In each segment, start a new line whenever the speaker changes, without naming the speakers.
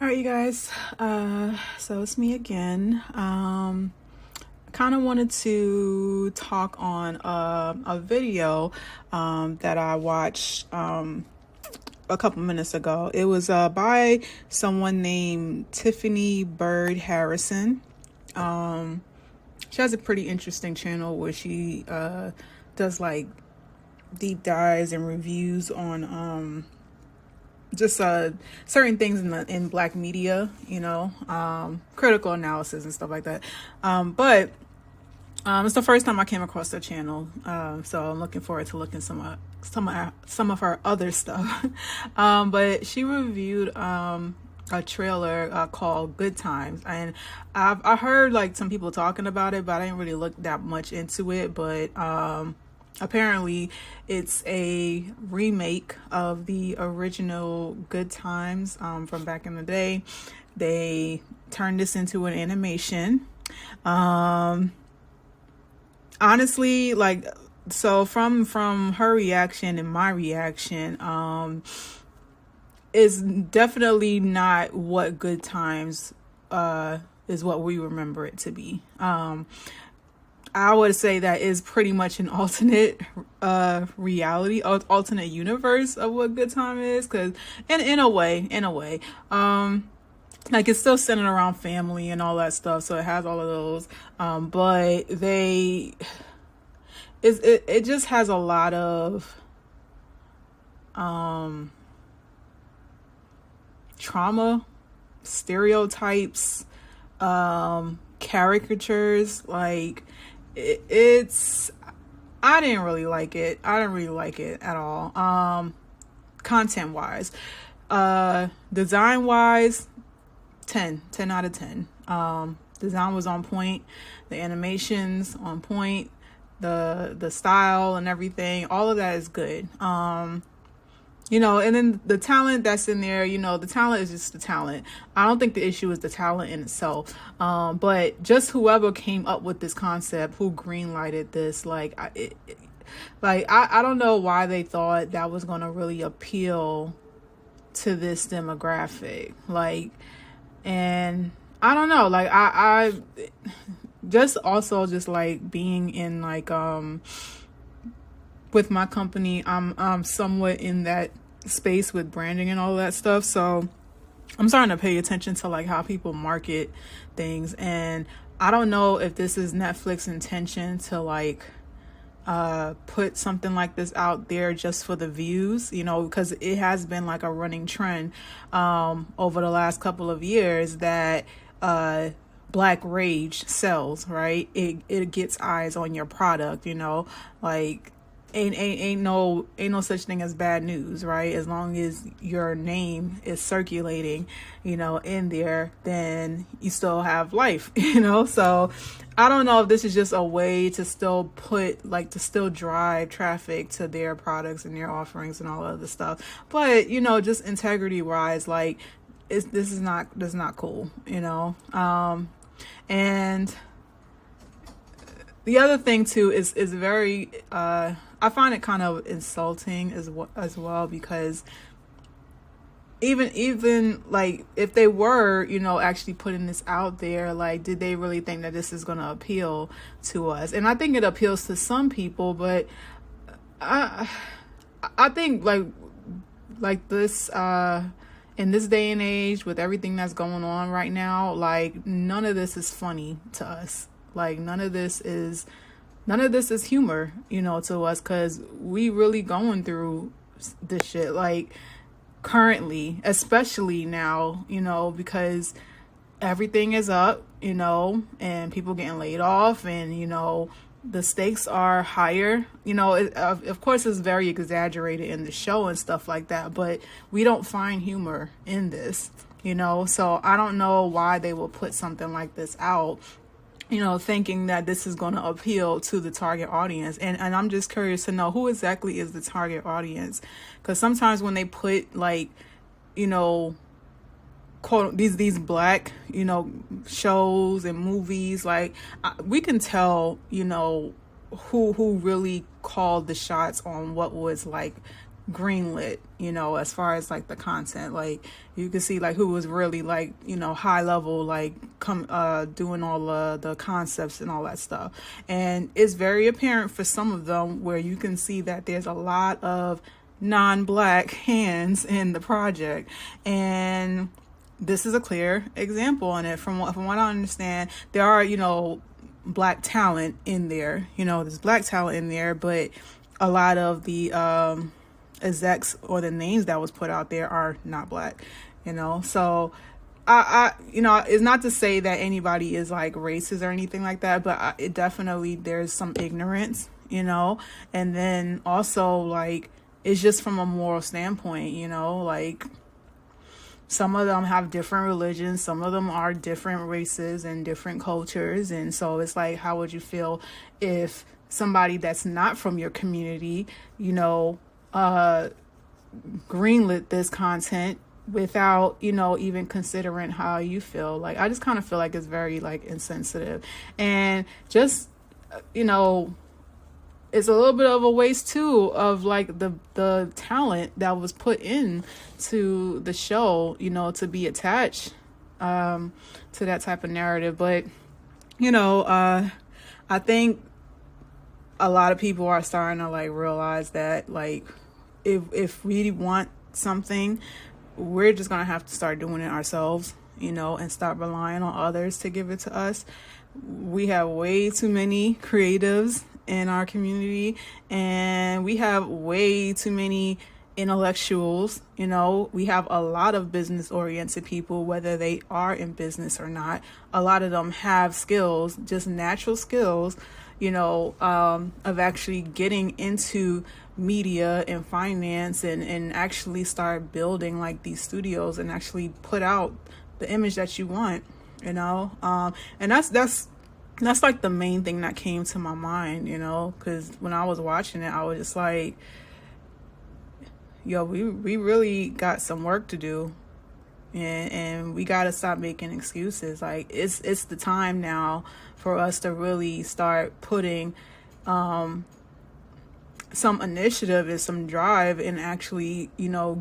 All right, you guys. So it's me again. Kind of wanted to talk on a video that I watched a couple minutes ago. It was by someone named Tiffany Bird Harrison. She has a pretty interesting channel where she does like deep dives and reviews on just certain things in Black media, critical analysis and stuff like that. But it's the first time I came across her channel, so I'm looking forward to looking some of her other stuff. But she reviewed a trailer called Good Times, and I heard like some people talking about it, but I didn't really look that much into it. But apparently it's a remake of the original Good Times from back in the day. They turned this into an animation. Honestly, like, so from her reaction and my reaction, is definitely not what Good Times is what we remember it to be. I would say that is pretty much an alternate reality, alternate universe of what Good Time is, because in a way, like it's still centered around family and all that stuff, so it has all of those. But it just has a lot of trauma, stereotypes, caricatures. Like it's I didn't really like it. I didn't really like it at all. Content wise, design wise, 10 out of 10. Design was on point, the animations on point, the style and everything, all of that is good. And then the talent that's in there, the talent is just the talent. I don't think the issue is the talent in itself. But just whoever came up with this concept, who greenlighted this, I don't know why they thought that was going to really appeal to this demographic. And I don't know, I just also just like being in with my company, I'm somewhat in that space with branding and all that stuff. So I'm starting to pay attention to like how people market things. And I don't know if this is Netflix's intention to put something like this out there just for the views, because it has been like a running trend over the last couple of years that Black rage sells, right? It gets eyes on your product, ain't no such thing as bad news, right? As long as your name is circulating, in there, then you still have life, So I don't know if this is just a way to still to still drive traffic to their products and their offerings and all other stuff. But, just integrity wise, this is not cool, and the other thing too is very I find it kind of insulting as well, because even like if they were actually putting this out there, did they really think that this is going to appeal to us? And I think it appeals to some people, but I think like this in this day and age, with everything that's going on right now, none of this is funny to us. None of this is humor, to us, because we really going through this shit, currently, especially now, because everything is up, and people getting laid off, and, the stakes are higher. Of course, it's very exaggerated in the show and stuff like that, but we don't find humor in this, so I don't know why they will put something like this out, thinking that this is going to appeal to the target audience. And I'm just curious to know who exactly is the target audience. Because sometimes when they put quote these Black, shows and movies, we can tell, who really called the shots on what was greenlit, as far as like the content. Like you can see like who was really like, high level, like doing all the concepts and all that stuff. And it's very apparent for some of them where you can see that there's a lot of non-black hands in the project. And this is a clear example on it. From what I understand, there are, black talent in there, there's black talent in there, but a lot of the execs or the names that was put out there are not black, so it's not to say that anybody is like racist or anything like that, but it definitely, there's some ignorance, and then also like it's just from a moral standpoint, like some of them have different religions, some of them are different races and different cultures. And so it's like, how would you feel if somebody that's not from your community, greenlit this content without, even considering how you feel? Like, I just kind of feel like it's very like insensitive, and just, it's a little bit of a waste too of like the talent that was put in to the show, to be attached to that type of narrative. But I think a lot of people are starting to like realize that like if we want something, we're just gonna have to start doing it ourselves, and stop relying on others to give it to us. We have way too many creatives in our community, and we have way too many intellectuals. We have a lot of business oriented people, whether they are in business or not. A lot of them have skills, just natural skills, of actually getting into media and finance and actually start building like these studios and actually put out the image that you want, and that's like the main thing that came to my mind, because when I was watching it, I was just like, yo, we really got some work to do, and we got to stop making excuses. Like it's the time now for us to really start putting some initiative and some drive and actually,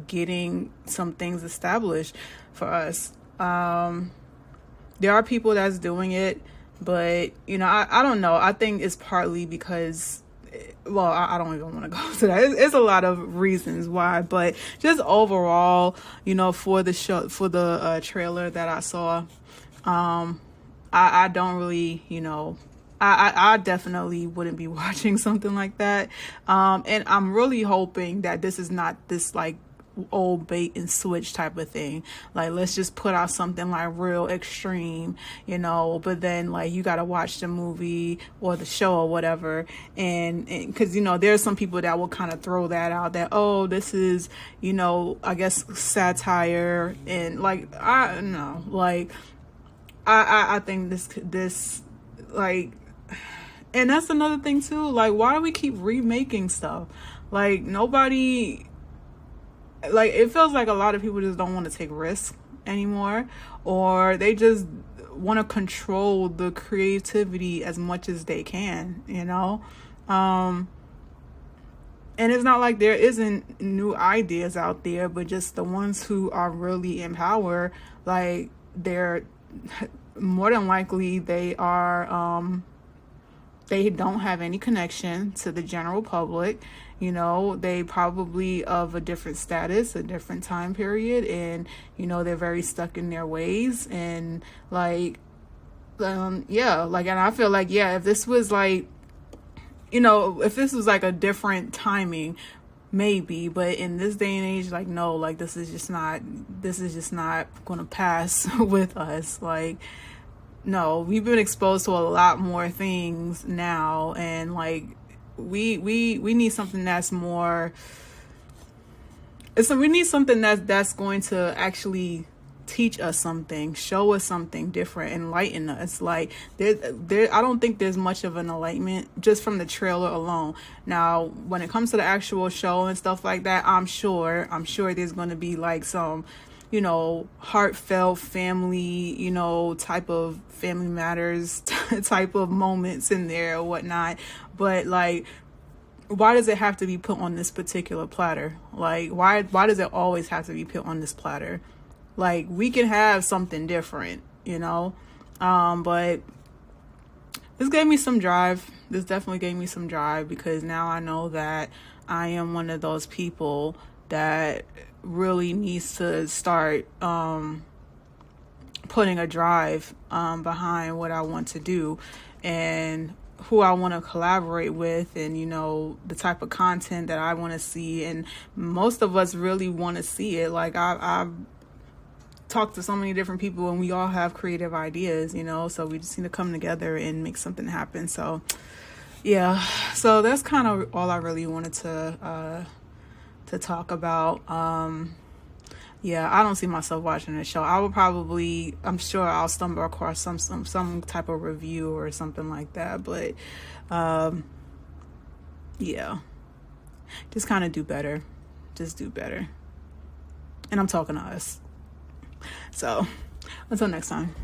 getting some things established for us. There are people that's doing it, but, I don't know. I think it's partly because, well, I don't even want to go to that. It's a lot of reasons why, but just overall, for the show, for the trailer that I saw, I don't really, I definitely wouldn't be watching something like that. And I'm really hoping that this is not this like old bait and switch type of thing. Like, let's just put out something like real extreme, but then like you got to watch the movie or the show or whatever. And because, there's some people that will kind of throw that out that, oh, this is, I guess satire. And like, I don't know, like, I think this like, and that's another thing too. Like, why do we keep remaking stuff? Like, nobody, like, it feels like a lot of people just don't want to take risks anymore, or they just want to control the creativity as much as they can, and it's not like there isn't new ideas out there, but just the ones who are really in power, like, they're more than likely they don't have any connection to the general public. They probably of a different status, a different time period, and they're very stuck in their ways. And like, yeah, like, and I feel like, yeah, if this was like, if this was like a different timing, maybe, but in this day and age, like, no, like, this is just not gonna pass with us. Like, no, we've been exposed to a lot more things now, and like, we need something that's more, we need something that's going to actually teach us something, show us something different, enlighten us. Like, there I don't think there's much of an enlightenment just from the trailer alone. Now, when it comes to the actual show and stuff like that, I'm sure there's going to be like some, heartfelt family, type of family matters type of moments in there or whatnot. But like, why does it have to be put on this particular platter? Like, why does it always have to be put on this platter? Like, we can have something different, you know? But this gave me some drive. This definitely gave me some drive, because now I know that I am one of those people that really needs to start putting a drive behind what I want to do and who I want to collaborate with, and, you know, the type of content that I want to see. And most of us really want to see it. Like, I've talked to so many different people, and we all have creative ideas, you know, so we just need to come together and make something happen. So yeah, so that's kind of all I really wanted to talk about. Yeah, I don't see myself watching the show. I will probably, I'm sure I'll stumble across some type of review or something like that. But yeah, just kind of do better. Just do better. And I'm talking to us. So until next time.